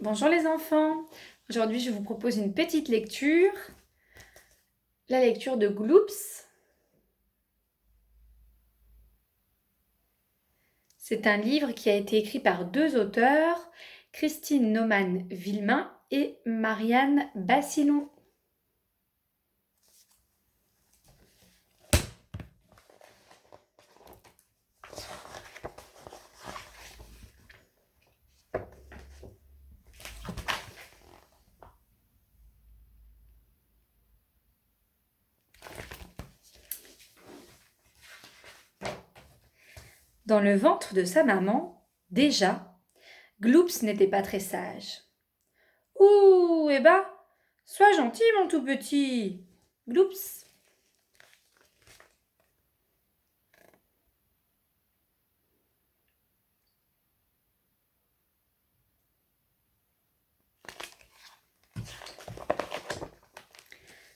Bonjour les enfants, aujourd'hui je vous propose une petite lecture, la lecture de Gloops. C'est un livre qui a été écrit par deux auteurs, Christine Naumann-Villemain et Marianne Bassillon. Dans le ventre de sa maman, déjà, Gloops n'était pas très sage. « Ouh, eh ben, sois gentil mon tout petit, Gloops !»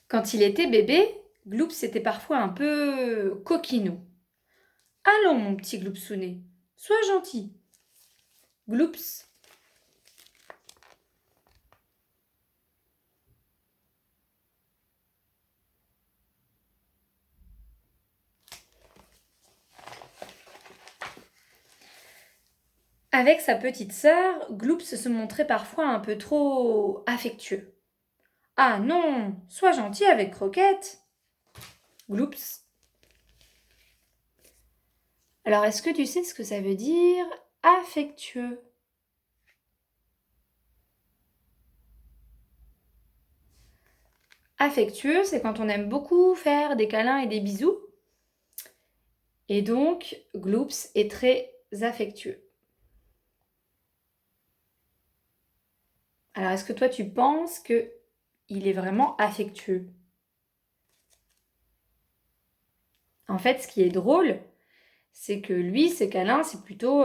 Quand il était bébé, Gloops était parfois un peu coquinou. « Allons, mon petit Gloopsounet, sois gentil. » Gloops. Avec sa petite sœur, Gloops se montrait parfois un peu trop affectueux. « Ah non, sois gentil avec Croquette. » Gloops. Alors, est-ce que tu sais ce que ça veut dire affectueux? Affectueux, c'est quand on aime beaucoup faire des câlins et des bisous. Et donc, Gloops est très affectueux. Alors, est-ce que toi, tu penses qu'il est vraiment affectueux? En fait, ce qui est drôle, c'est que lui, ses câlins, c'est plutôt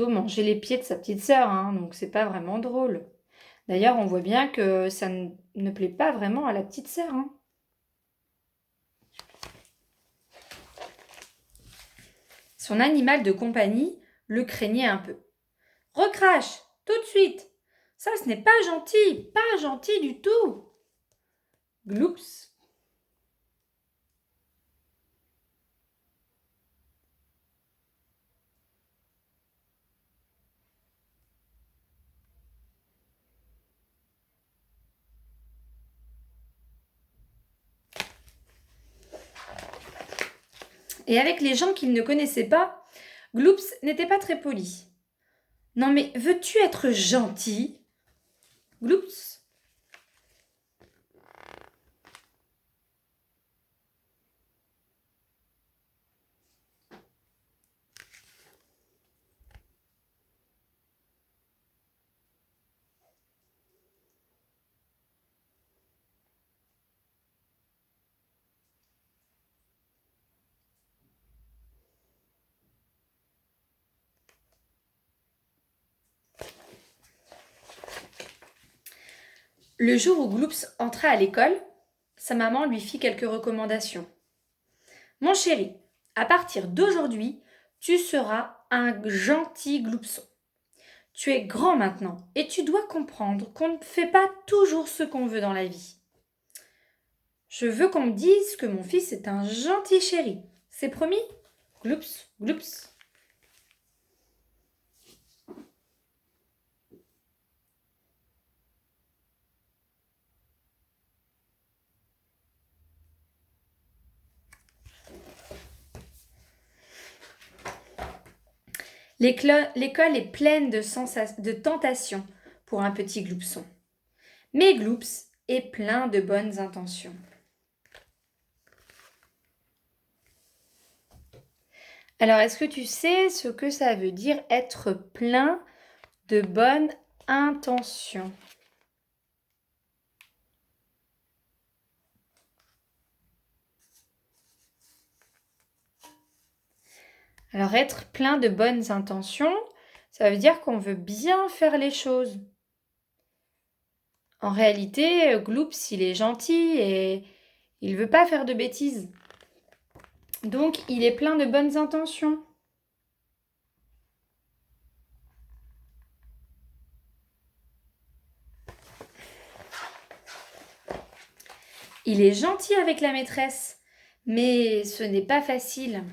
manger les pieds de sa petite sœur, hein, donc c'est pas vraiment drôle. D'ailleurs, on voit bien que ça ne plaît pas vraiment à la petite sœur. Hein. Son animal de compagnie le craignait un peu. « Recrache, tout de suite. Ça, ce n'est pas gentil du tout. » Gloops. Et avec les gens qu'il ne connaissait pas, Gloops n'était pas très poli. « Non mais veux-tu être gentil ?» Gloops. Le jour où Gloops entra à l'école, sa maman lui fit quelques recommandations. « Mon chéri, à partir d'aujourd'hui, tu seras un gentil Gloopson. Tu es grand maintenant et tu dois comprendre qu'on ne fait pas toujours ce qu'on veut dans la vie. Je veux qu'on me dise que mon fils est un gentil chéri. C'est promis ? Gloops, gloops. » L'école est pleine de tentations pour un petit Gloopson. Mais Gloops est plein de bonnes intentions. Alors, est-ce que tu sais ce que ça veut dire être plein de bonnes intentions? Alors, être plein de bonnes intentions, ça veut dire qu'on veut bien faire les choses. En réalité, Gloops, il est gentil et il ne veut pas faire de bêtises. Donc, il est plein de bonnes intentions. Il est gentil avec la maîtresse, mais ce n'est pas facile.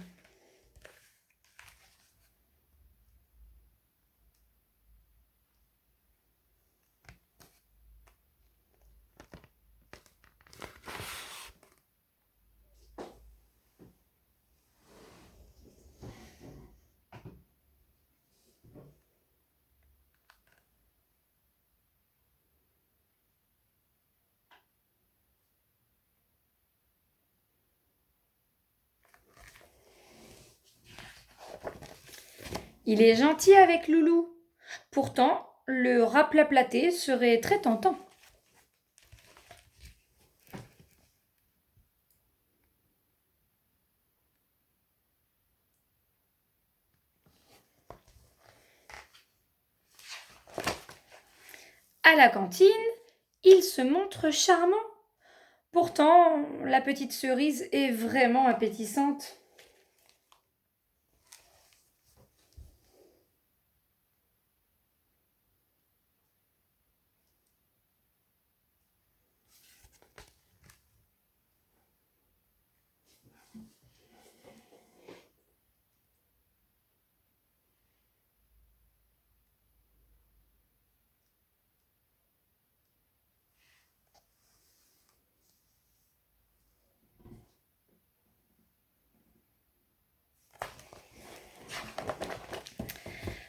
Il est gentil avec Loulou. Pourtant, le raplaplaté serait très tentant. À la cantine, il se montre charmant. Pourtant, la petite cerise est vraiment appétissante.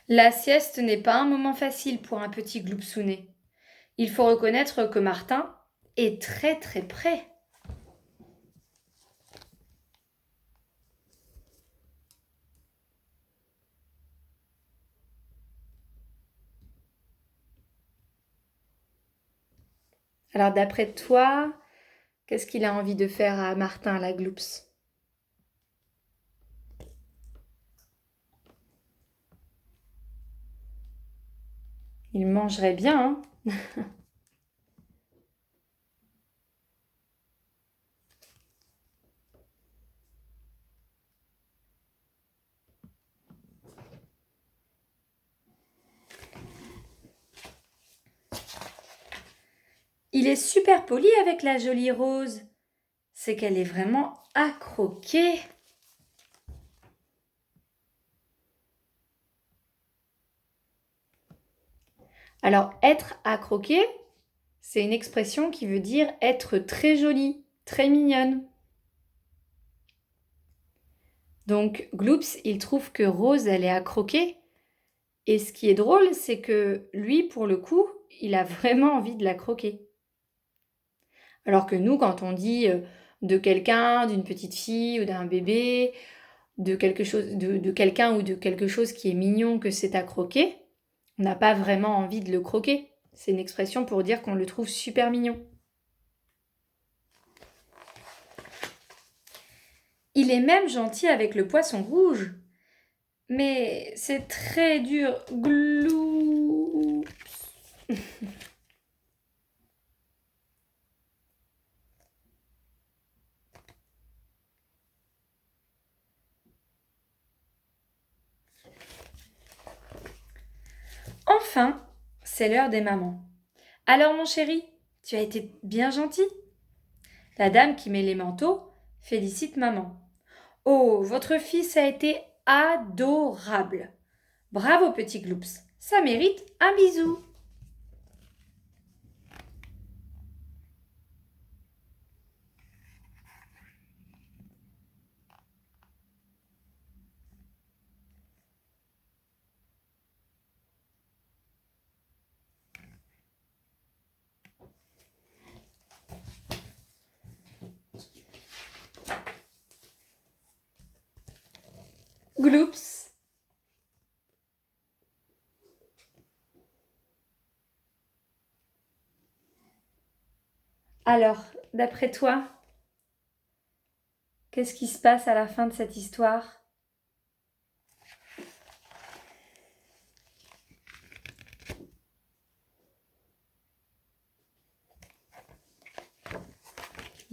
La sieste n'est pas un moment facile pour un petit gloupsounet. Il faut reconnaître que Martin est très très près. Alors d'après toi, qu'est-ce qu'il a envie de faire à Martin, la gloups? Il mangerait bien, hein? Il est super poli avec la jolie Rose. C'est qu'elle est vraiment à croquer. Alors, être à croquer, c'est une expression qui veut dire être très jolie, très mignonne. Donc, Gloops, il trouve que Rose, elle est à croquer. Et ce qui est drôle, c'est que lui, pour le coup, il a vraiment envie de la croquer. Alors que nous, quand on dit de quelqu'un, d'une petite fille ou d'un bébé, de quelque chose, de quelqu'un ou de quelque chose qui est mignon, que c'est à croquer, on n'a pas vraiment envie de le croquer. C'est une expression pour dire qu'on le trouve super mignon. Il est même gentil avec le poisson rouge. Mais c'est très dur. Glou. Enfin, c'est l'heure des mamans. Alors mon chéri, tu as été bien gentil. La dame qui met les manteaux félicite maman. Oh, votre fils a été adorable. Bravo petit Gloops, ça mérite un bisou. Gloops. Alors, d'après toi, qu'est-ce qui se passe à la fin de cette histoire?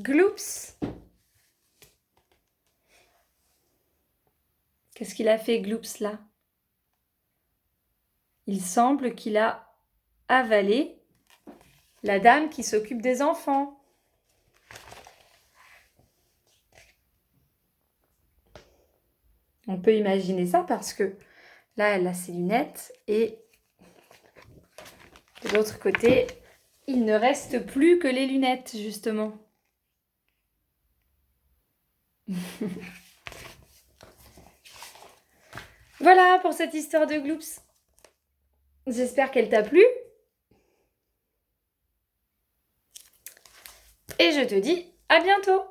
Gloops. Qu'est-ce qu'il a fait, Gloops, là? Il semble qu'il a avalé la dame qui s'occupe des enfants. On peut imaginer ça parce que là, elle a ses lunettes et de l'autre côté, il ne reste plus que les lunettes, justement. Voilà pour cette histoire de Gloops. J'espère qu'elle t'a plu. Et je te dis à bientôt.